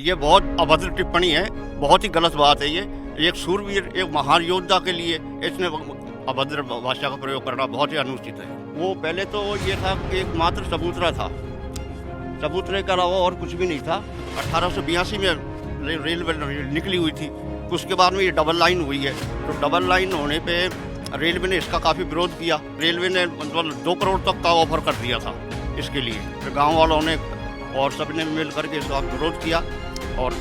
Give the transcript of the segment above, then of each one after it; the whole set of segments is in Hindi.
ये बहुत अभद्र टिप्पणी है, बहुत ही गलत बात है ये। एक शूरवीर, एक महान योद्धा के लिए इसने अभद्र भाषा का प्रयोग करना बहुत ही अनुचित है। वो पहले तो ये था कि एकमात्र चबूतरा था, चबूतरे के अलावा और कुछ भी नहीं था। 1882 में रेलवे निकली हुई थी, उसके बाद में ये डबल लाइन हुई है। तो डबल लाइन होने पे रेलवे ने इसका काफ़ी विरोध किया। रेलवे ने मतलब 2 करोड़ तक का ऑफर कर दिया था इसके लिए। तो गाँव वालों ने और सबने मिल करके इसका विरोध किया और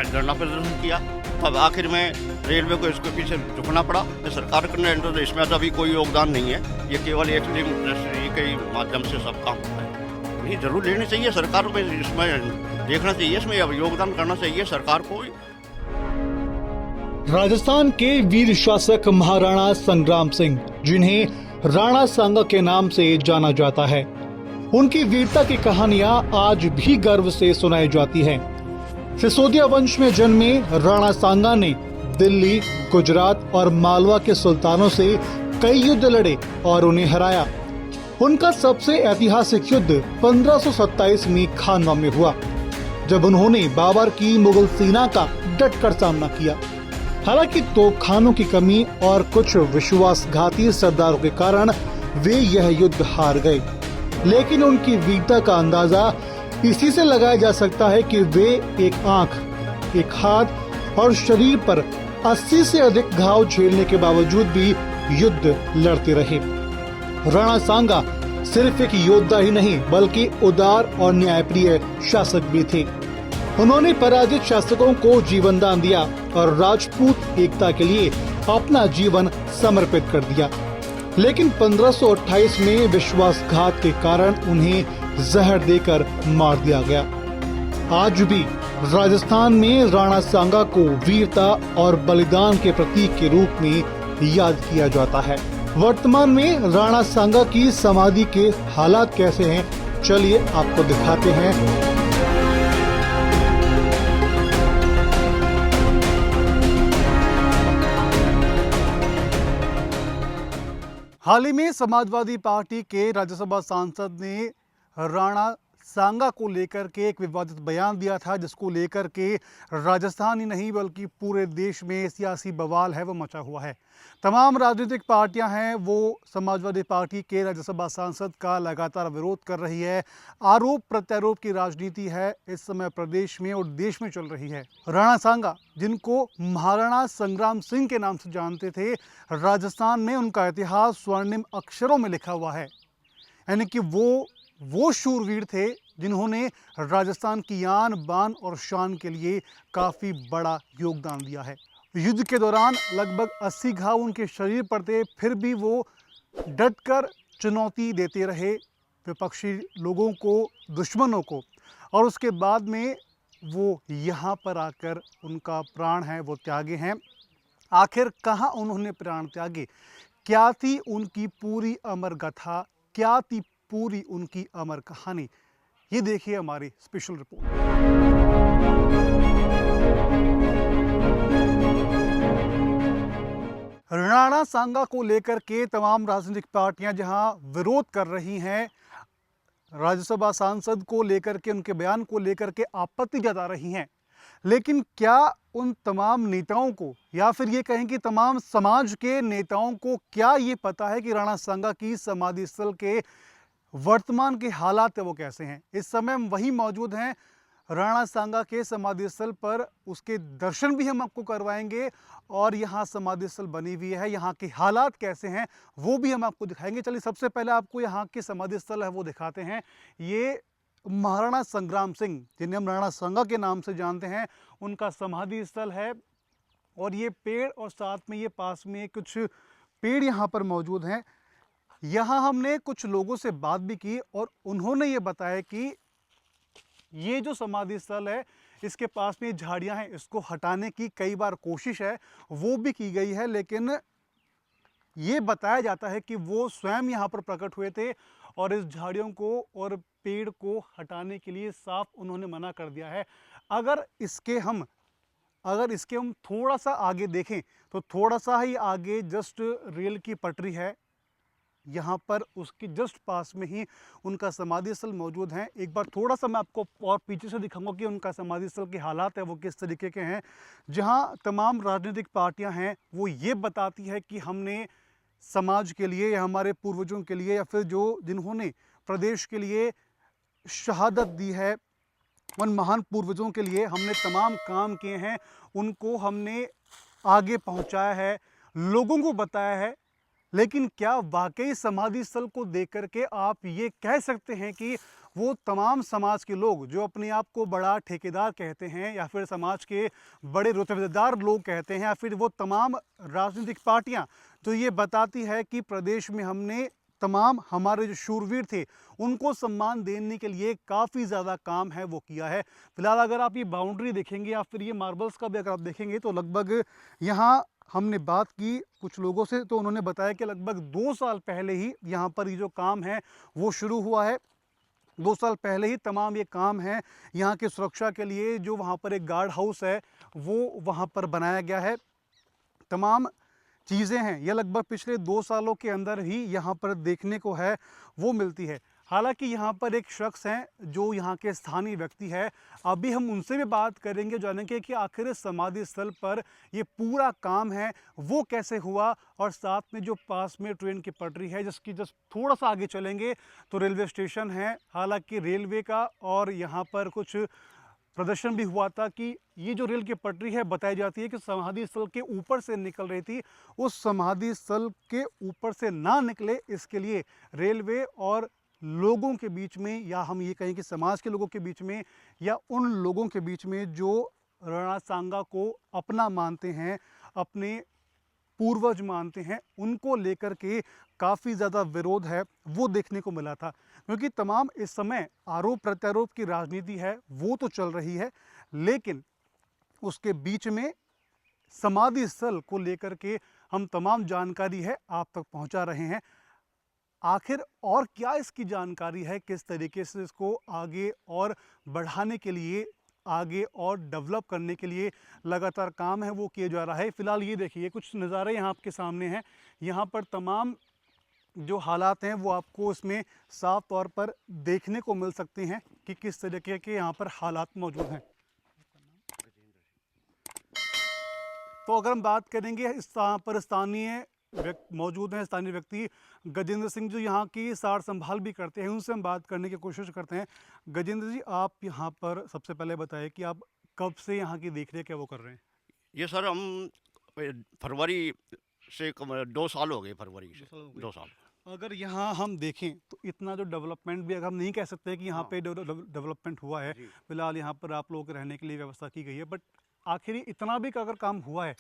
धरना प्रदर्शन किया। तब आखिर में रेलवे को इसके पीछे झुकना पड़ा। तो सरकार ने तो इसमें तो अभी कोई योगदान नहीं है, ये केवल एक इंडस्ट्री के माध्यम से सब काम होता है। नहीं, जरूर लेनी चाहिए सरकार को, इसमें देखना चाहिए, इसमें अब योगदान करना चाहिए सरकार को। राजस्थान के वीर शासक महाराणा संग्राम सिंह, जिन्हें राणा सांगा के नाम से जाना जाता है, उनकी वीरता की कहानियां आज भी गर्व से सुनाई जाती हैं। सिसोदिया वंश में जन्मे राणा सांगा ने दिल्ली, गुजरात और मालवा के सुल्तानों से कई युद्ध लड़े और उन्हें हराया। उनका सबसे ऐतिहासिक युद्ध 1527 में खानवा में हुआ, जब उन्होंने बाबर की मुगल सेना का डटकर सामना किया। हालांकि तोपखानों की कमी और कुछ विश्वासघाती सरदारों के कारण वे यह युद्ध हार गए, लेकिन उनकी वीरता का अंदाजा इसी से लगाया जा सकता है कि वे एक आंख, एक हाथ और शरीर पर 80 से अधिक घाव झेलने के बावजूद भी युद्ध लड़ते रहे। राणा सांगा सिर्फ एक योद्धा ही नहीं, बल्कि उदार और न्यायप्रिय शासक भी थे। उन्होंने पराजित शासकों को जीवन दान दिया और राजपूत एकता के लिए अपना जीवन समर्पित कर दिया। लेकिन 1528 में विश्वासघात के कारण उन्हें जहर देकर मार दिया गया। आज भी राजस्थान में राणा सांगा को वीरता और बलिदान के प्रतीक के रूप में याद किया जाता है। वर्तमान में राणा सांगा की समाधि के हालात कैसे हैं, चलिए आपको दिखाते हैं। हाल ही में समाजवादी पार्टी के राज्यसभा सांसद ने राणा सांगा को लेकर के एक विवादित बयान दिया था, जिसको लेकर के राजस्थान ही नहीं बल्कि पूरे देश में सियासी बवाल है वो मचा हुआ है। तमाम राजनीतिक पार्टियां हैं वो समाजवादी पार्टी के राज्यसभा सांसद का लगातार विरोध कर रही है। आरोप प्रत्यारोप की राजनीति है इस समय प्रदेश में और देश में चल रही है। राणा सांगा, जिनको महाराणा संग्राम सिंह के नाम से जानते थे, राजस्थान में उनका इतिहास स्वर्णिम अक्षरों में लिखा हुआ है। यानी कि वो शूरवीर थे जिन्होंने राजस्थान की आन बान और शान के लिए काफ़ी बड़ा योगदान दिया है। युद्ध के दौरान लगभग 80 घाव उनके शरीर पर थे, फिर भी वो डटकर चुनौती देते रहे विपक्षी लोगों को, दुश्मनों को, और उसके बाद में वो यहाँ पर आकर उनका प्राण है वो त्यागे हैं। आखिर कहाँ उन्होंने प्राण त्यागे, क्या थी उनकी पूरी अमर गाथा, क्या थी पूरी उनकी अमर कहानी, ये देखिए हमारी स्पेशल रिपोर्ट। राणा सांगा को लेकर के तमाम राजनीतिक पार्टियां जहां विरोध कर रही हैं, राज्यसभा सांसद को लेकर के, उनके बयान को लेकर के आपत्ति जता रही हैं, लेकिन क्या उन तमाम नेताओं को, या फिर ये कहें कि तमाम समाज के नेताओं को, क्या ये पता है कि राणा सांगा की समाधि स्थल के वर्तमान के हालात है वो कैसे हैं? इस समय हम वहीं मौजूद हैं राणा सांगा के समाधि स्थल पर। उसके दर्शन भी हम आपको करवाएंगे और यहाँ समाधि स्थल बनी हुई है, यहाँ के हालात कैसे हैं वो भी हम आपको दिखाएंगे। चलिए सबसे पहले आपको यहाँ के समाधि स्थल है वो दिखाते हैं। ये महाराणा संग्राम सिंह, जिन्हें हम राणा सांगा के नाम से जानते हैं, उनका समाधि स्थल है। और ये पेड़ और साथ में ये पास में कुछ पेड़ यहाँ पर मौजूद हैं। यहाँ हमने कुछ लोगों से बात भी की और उन्होंने ये बताया कि ये जो समाधि स्थल है, इसके पास में झाड़ियाँ हैं, इसको हटाने की कई बार कोशिश है वो भी की गई है, लेकिन ये बताया जाता है कि वो स्वयं यहाँ पर प्रकट हुए थे और इस झाड़ियों को और पेड़ को हटाने के लिए साफ उन्होंने मना कर दिया है। अगर इसके हम थोड़ा सा आगे देखें तो थोड़ा सा ही आगे जस्ट रेल की पटरी है यहाँ पर उसके जस्ट पास में ही उनका समाधि स्थल मौजूद है। एक बार थोड़ा सा मैं आपको और पीछे से दिखाऊंगा कि उनका समाधि स्थल के हालात है वो किस तरीके के हैं, जहाँ तमाम राजनीतिक पार्टियाँ हैं वो ये बताती है कि हमने समाज के लिए या हमारे पूर्वजों के लिए या फिर जो जिन्होंने प्रदेश के लिए शहादत दी है, उन महान पूर्वजों के लिए हमने तमाम काम किए हैं, उनको हमने आगे पहुंचाया है, लोगों को बताया है। लेकिन क्या वाकई समाधि स्थल को देख करके आप ये कह सकते हैं कि वो तमाम समाज के लोग जो अपने आप को बड़ा ठेकेदार कहते हैं या फिर समाज के बड़े रुतबेदार लोग कहते हैं या फिर वो तमाम राजनीतिक पार्टियां तो ये बताती है कि प्रदेश में हमने तमाम हमारे जो शूरवीर थे उनको सम्मान देने के लिए काफ़ी ज़्यादा काम है वो किया है। फिलहाल अगर आप ये बाउंड्री देखेंगे या फिर ये मार्बल्स का भी अगर आप देखेंगे तो लगभग यहाँ हमने बात की कुछ लोगों से तो उन्होंने बताया कि लगभग 2 साल पहले ही यहाँ पर ये जो काम है वो शुरू हुआ है। 2 साल पहले ही तमाम ये काम है यहाँ की सुरक्षा के लिए, जो वहाँ पर एक गार्ड हाउस है वो वहाँ पर बनाया गया है। तमाम चीज़ें हैं ये लगभग पिछले 2 सालों के अंदर ही यहाँ पर देखने को है वो मिलती है। हालांकि यहाँ पर एक शख्स हैं जो यहाँ के स्थानीय व्यक्ति है, अभी हम उनसे भी बात करेंगे जानेंगे कि आखिर इस समाधि स्थल पर ये पूरा काम है वो कैसे हुआ, और साथ में जो पास में ट्रेन की पटरी है जिसकी जस्ट थोड़ा सा आगे चलेंगे तो रेलवे स्टेशन है। हालांकि रेलवे का और यहाँ पर कुछ प्रदर्शन भी हुआ था कि ये जो रेल की पटरी है बताई जाती है कि समाधि स्थल के ऊपर से निकल रही थी, उस समाधि स्थल के ऊपर से ना निकले इसके लिए रेलवे और लोगों के बीच में, या हम ये कहें कि समाज के लोगों के बीच में या उन लोगों के बीच में जो राणा सांगा को अपना मानते हैं, अपने पूर्वज मानते हैं, उनको लेकर के काफ़ी ज़्यादा विरोध है वो देखने को मिला था। क्योंकि तमाम इस समय आरोप प्रत्यारोप की राजनीति है वो तो चल रही है, लेकिन उसके बीच में समाधि स्थल को लेकर के हम तमाम जानकारी है आप तक पहुंचा रहे हैं। आखिर और क्या इसकी जानकारी है, किस तरीके से इसको आगे और बढ़ाने के लिए, आगे और डेवलप करने के लिए लगातार काम है वो किया जा रहा है। फिलहाल ये देखिए कुछ नज़ारे यहाँ आपके सामने हैं, यहाँ पर तमाम जो हालात हैं वो आपको इसमें साफ तौर पर देखने को मिल सकते हैं कि किस तरीके के यहाँ पर हालात मौजूद हैं। तो अगर हम बात करेंगे इस पर स्थानीय मौजूद हैं, स्थानीय व्यक्ति गजेंद्र सिंह जो यहाँ की सार संभाल भी करते हैं, उनसे हम बात करने की कोशिश करते हैं। गजेंद्र जी, आप यहाँ पर सबसे पहले बताएं कि आप कब से यहाँ की देखरेख है वो कर रहे हैं? ये सर हम फरवरी से 2 साल हो गए, फरवरी से 2 साल। अगर यहाँ हम देखें तो इतना जो डेवलपमेंट भी, अगर हम नहीं कह सकते कि यहाँ पे डेवलपमेंट हुआ है, फिलहाल यहाँ पर आप लोगों के रहने के लिए व्यवस्था की गई है, बट आखिर इतना भी अगर काम हुआ है,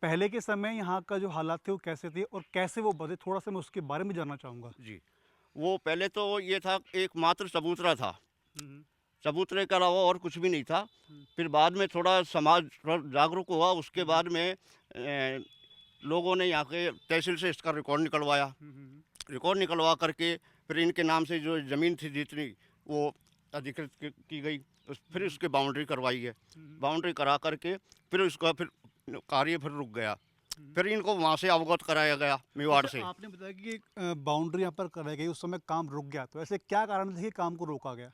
पहले के समय यहाँ का जो हालात थे वो कैसे थे और कैसे वो बदले, थोड़ा सा मैं उसके बारे में जानना चाहूँगा। जी, वो पहले तो ये था एकमात्र चबूतरा था, चबूतरे के अलावा और कुछ भी नहीं था। फिर बाद में थोड़ा समाज जागरूक हुआ, उसके बाद में लोगों ने यहाँ के तहसील से इसका रिकॉर्ड निकलवाया। रिकॉर्ड निकलवा करके फिर इनके नाम से जो ज़मीन थी जितनी वो अधिकृत की गई, फिर उसके बाउंड्री करवाई है। बाउंड्री करा करके फिर उसका फिर कार्य फिर रुक गया। फिर इनको वहाँ से अवगत कराया गया मेवाड़ से। आपने बताया कि बाउंड्री यहाँ पर कराई गई, उस समय काम रुक गया, तो ऐसे क्या कारण थे कि काम को रोका गया?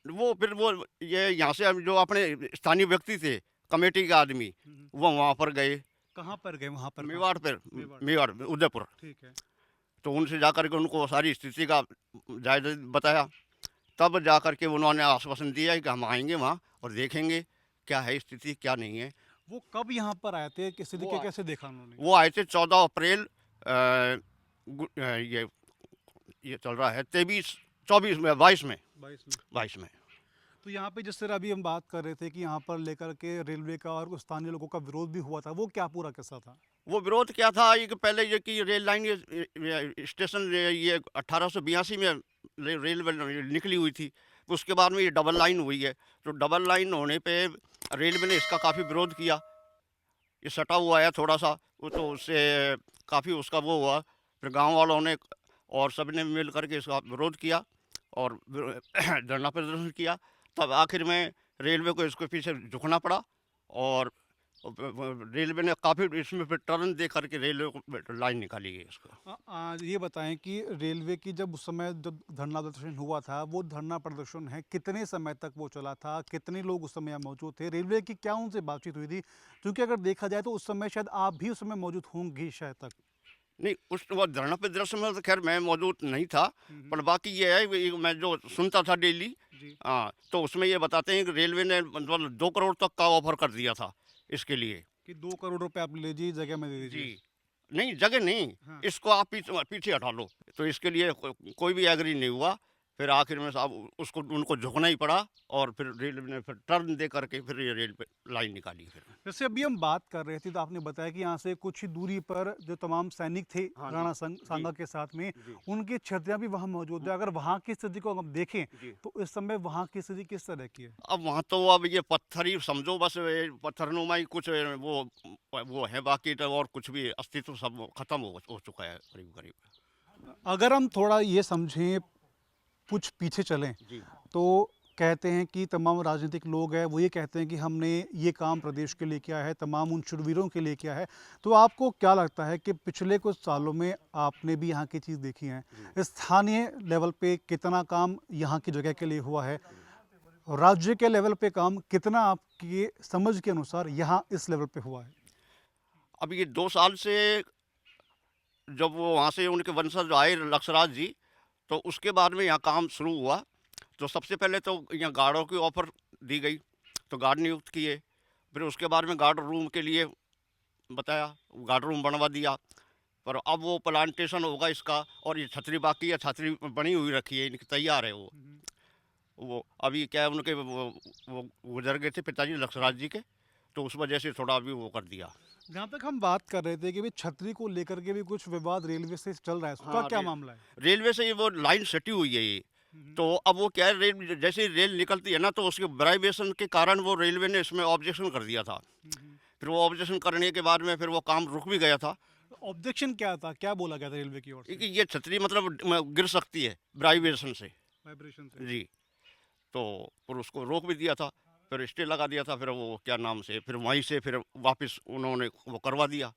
वो फिर वो ये यहाँ से जो अपने स्थानीय व्यक्ति थे, कमेटी के आदमी, वो वहाँ पर गए। कहाँ पर गए? वहाँ पर मेवाड़ पर, मेवाड़ उदयपुर। ठीक है। तो उनसे जा करके उनको सारी स्थिति का जायजा बताया, तब जा करके उन्होंने आश्वासन दिया कि हम आएंगे वहाँ और देखेंगे क्या है स्थिति क्या नहीं है। वो कब यहाँ पर आए थे, किस स्थिति के कैसे देखा उन्होंने? वो आए थे 14 अप्रैल, ये चल रहा है 22 में। तो यहाँ पे जिस तरह अभी हम बात कर रहे थे कि यहाँ पर लेकर के रेलवे का और स्थानीय लोगों का विरोध भी हुआ था, वो क्या पूरा कैसा था? वो विरोध क्या था, ये कि पहले ये कि रेल लाइन ये स्टेशन ये 1882 में रेलवे निकली हुई थी, उसके बाद में ये डबल लाइन हुई है। तो डबल लाइन होने पे रेलवे ने इसका काफ़ी विरोध किया। ये सटा हुआ है थोड़ा सा, वो तो उससे काफ़ी उसका वो हुआ। फिर गांव वालों ने और सब ने मिल करके इसका विरोध किया और धरना प्रदर्शन किया। तब आखिर में रेलवे को इसके पीछे झुकना पड़ा और रेलवे ने काफ़ी इसमें फिर टर्न दे करके रेलवे को लाइन निकाली है इसको। ये बताएं कि रेलवे की जब उस समय जब धरना प्रदर्शन हुआ था, वो धरना प्रदर्शन है कितने समय तक वो चला था, कितने लोग उस समय यहाँ मौजूद थे, रेलवे की क्या उनसे बातचीत हुई थी? क्योंकि अगर देखा जाए तो उस समय शायद आप भी उस समय मौजूद होंगे शायद तक। नहीं, उस वो धरना प्रदर्शन में तो खैर मैं मौजूद नहीं था, पर बाकी ये है कि मैं जो सुनता था डेली, जी। हाँ, तो उसमें ये बताते हैं कि रेलवे ने मतलब 2 करोड़ तक का ऑफर कर दिया था इसके लिए। कि 2 करोड़ रुपए आप ले लीजिए, जगह में दे जी। दीजिए। नहीं, जगह नहीं, हाँ। इसको आप पीछे हटा लो। तो इसके लिए कोई भी एग्री नहीं हुआ। फिर आखिर में साहब उसको उनको झुकना ही पड़ा और फिर रेलवे ने फिर टर्न दे करके फिर ये रेल पे लाइन निकाली फिर। जैसे अभी हम बात कर रहे थे तो आपने बताया कि यहाँ से कुछ ही दूरी पर जो तमाम सैनिक थे हाँ जी, राणा सांगा के साथ में, जी। उनकी छतरियाँ भी वहाँ मौजूद है। अगर वहाँ की स्थिति को हम देखें जी। तो इस समय वहाँ की स्थिति किस तरह की है? अब वहाँ तो अब ये पत्थर ही समझो, बस ये पत्थरनुमा ही कुछ वो है, बाकी तो और कुछ भी अस्तित्व सब खत्म हो चुका है करीब-करीब। अगर हम थोड़ा ये समझें, कुछ पीछे चलें, जी। तो कहते हैं कि तमाम राजनीतिक लोग हैं वो ये कहते हैं कि हमने ये काम प्रदेश के लिए किया है, तमाम उन शूरवीरों के लिए किया है। तो आपको क्या लगता है कि पिछले कुछ सालों में आपने भी यहाँ की चीज़ देखी है, स्थानीय लेवल पे कितना काम यहाँ की जगह के लिए हुआ है, राज्य के लेवल पे काम कितना आपकी समझ के अनुसार यहाँ इस लेवल पे हुआ है? अब ये 2 साल से जब वो वहाँ से उनके वंशज आए लक्षराज जी, तो उसके बाद में यहाँ काम शुरू हुआ। तो सबसे पहले तो यहाँ गार्डों की ऑफ़र दी गई, तो गार्ड नियुक्त किए। फिर उसके बाद में गार्ड रूम के लिए बताया, गार्ड रूम बनवा दिया। पर अब वो प्लांटेशन होगा इसका, और ये छतरी बाकी है, छतरी बनी हुई रखी है, इनकी तैयार है वो अभी क्या है, उनके वो गुजर गए थे पिताजी लक्षराज जी के, तो उस वजह से थोड़ा अभी वो कर दिया। जहाँ तक हम बात कर रहे थे कि भाई छतरी को लेकर के भी कुछ विवाद रेलवे से चल रहा है, उसका हाँ, क्या मामला है? रेलवे से ये वो लाइन सटी हुई है ये। तो अब वो क्या है, रेल जैसे ही रेल निकलती है ना, तो उसके वाइब्रेशन के कारण वो रेलवे ने इसमें ऑब्जेक्शन कर दिया था। फिर वो ऑब्जेक्शन करने के बाद में फिर वो काम रुक भी गया था, ऑब्जेक्शन क्या था, क्या बोला गया था रेलवे की ओर से? क्योंकि ये छतरी मतलब गिर सकती है वाइब्रेशन से। वाइब्रेशन से। जी। तो फिर उसको रोक भी दिया था, फिर स्टे लगा दिया था, फिर वो क्या नाम से फिर वहीं से फिर वापस उन्होंने वो करवा दिया।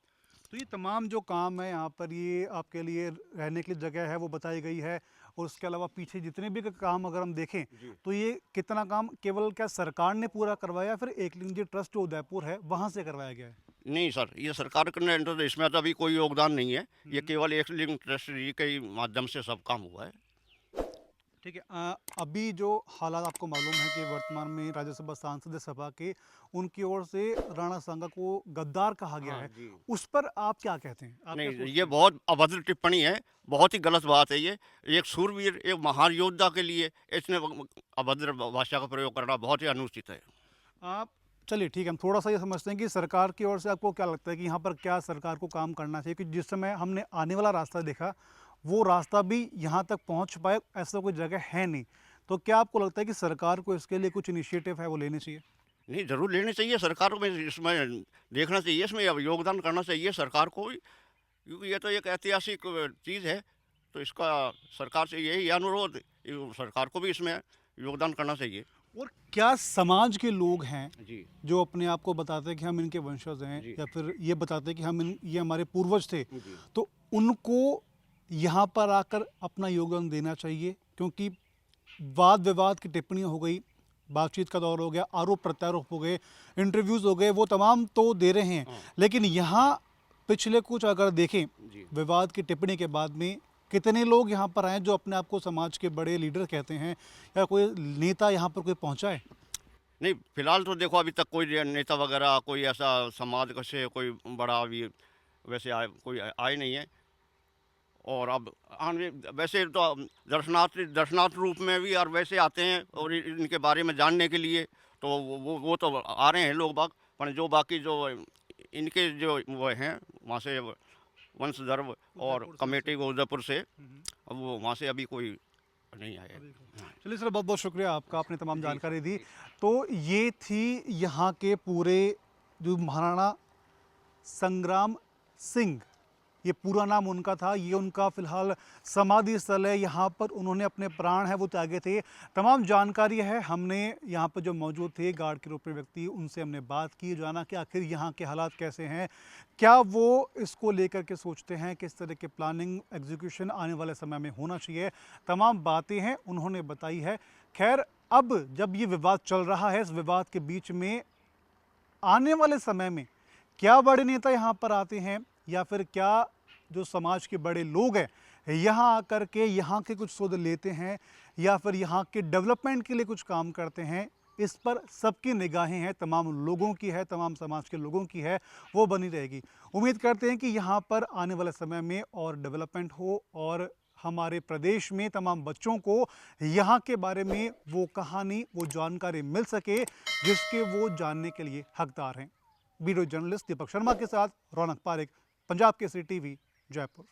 तो ये तमाम जो काम है यहाँ पर, ये आपके लिए रहने के लिए जगह है वो बताई गई है, और उसके अलावा पीछे जितने भी काम अगर हम देखें तो ये कितना काम केवल क्या सरकार ने पूरा करवाया या फिर एक निजी ट्रस्ट जो उदयपुर है वहाँ से करवाया गया है? नहीं सर, ये सरकार के तो इसमें तो अभी कोई योगदान नहीं है, ये केवल एक लिंक ट्रस्ट जी के माध्यम से सब काम हुआ है। ठीक है। अभी जो हालात आपको मालूम है कि वर्तमान में राज्यसभा सांसद सभा के उनकी ओर से राणा सांगा को गद्दार कहा गया है, जी। उस पर आप क्या कहते हैं? आप क्या नहीं, सोचते ये हैं? बहुत अभद्र टिप्पणी है, बहुत ही गलत बात है ये। एक शूरवीर, एक महान योद्धा के लिए इसने अभद्र भाषा का प्रयोग करना बहुत ही अनुचित है। आप चलिए ठीक है, हम थोड़ा सा ये समझते हैं कि सरकार की ओर से आपको क्या लगता है कि यहाँ पर क्या सरकार को काम करना चाहिए, कि जिस समय हमने आने वाला रास्ता देखा वो रास्ता भी यहाँ तक पहुँच पाए ऐसा कोई जगह है नहीं, तो क्या आपको लगता है कि सरकार को इसके लिए कुछ इनिशिएटिव है वो लेने चाहिए? नहीं, ज़रूर लेनी चाहिए सरकार को, इसमें देखना चाहिए, इसमें अब योगदान करना चाहिए सरकार को भी, क्योंकि ये तो एक ऐतिहासिक चीज़ है। तो इसका सरकार से यही अनुरोध, सरकार को भी इसमें योगदान करना चाहिए। और क्या समाज के लोग हैं जी। जो अपने आप को बताते हैं कि हम इनके वंशज हैं, जी। या फिर ये बताते हैं कि ये हमारे पूर्वज थे, जी। तो उनको यहाँ पर आकर अपना योगदान देना चाहिए? क्योंकि वाद विवाद की टिप्पणियाँ हो गई, बातचीत का दौर हो गया, आरोप प्रत्यारोप हो गए, इंटरव्यूज़ हो गए, वो तमाम तो दे रहे हैं, लेकिन यहाँ पिछले कुछ अगर देखें जी। विवाद की टिप्पणी के बाद में कितने लोग यहाँ पर आए जो अपने आप को समाज के बड़े लीडर कहते हैं, या कोई नेता यहाँ पर कोई पहुँचा है? नहीं, फिलहाल तो देखो अभी तक कोई नेता वगैरह, कोई ऐसा समाज का से कोई बड़ा अभी वैसे कोई आए नहीं है। और अब आने वैसे तो दर्शनार्थ रूप में भी और वैसे आते हैं, और इनके बारे में जानने के लिए तो वो तो आ रहे हैं लोग बाग, पर जो बाकी जो इनके जो वो हैं वहाँ से वंशधर और कमेटी को उदयपुर से, अब वो वहाँ से अभी कोई नहीं आया। चलिए सर, बहुत बहुत शुक्रिया आपका, आपने तमाम जानकारी दी। तो ये थी यहाँ के पूरे जो महाराणा संग्राम सिंह ये पूरा नाम उनका था, ये उनका फिलहाल समाधि स्थल है, यहाँ पर उन्होंने अपने प्राण है वो त्यागे थे। तमाम जानकारी है, हमने यहाँ पर जो मौजूद थे गार्ड के रूप में व्यक्ति, उनसे हमने बात की, जाना कि आखिर यहाँ के हालात कैसे हैं, क्या वो इसको लेकर के सोचते हैं, किस तरह के प्लानिंग एग्जीक्यूशन आने वाले समय में होना चाहिए, तमाम बातें हैं उन्होंने बताई है। खैर, अब जब ये विवाद चल रहा है, इस विवाद के बीच में आने वाले समय में क्या बड़े नेता यहाँ पर आते हैं या फिर क्या जो समाज के बड़े लोग हैं यहाँ आकर के यहाँ के कुछ सुध लेते हैं या फिर यहाँ के डेवलपमेंट के लिए कुछ काम करते हैं, इस पर सबकी निगाहें हैं, तमाम लोगों की है, तमाम समाज के लोगों की है, वो बनी रहेगी। उम्मीद करते हैं कि यहाँ पर आने वाले समय में और डेवलपमेंट हो और हमारे प्रदेश में तमाम बच्चों को यहाँ के बारे में वो कहानी, वो जानकारी मिल सके जिसके वो जानने के लिए हकदार हैं। वीडियो जर्नलिस्ट दीपक शर्मा के साथ रौनक पारेख, पंजाब केसरी टीवी, जयपुर।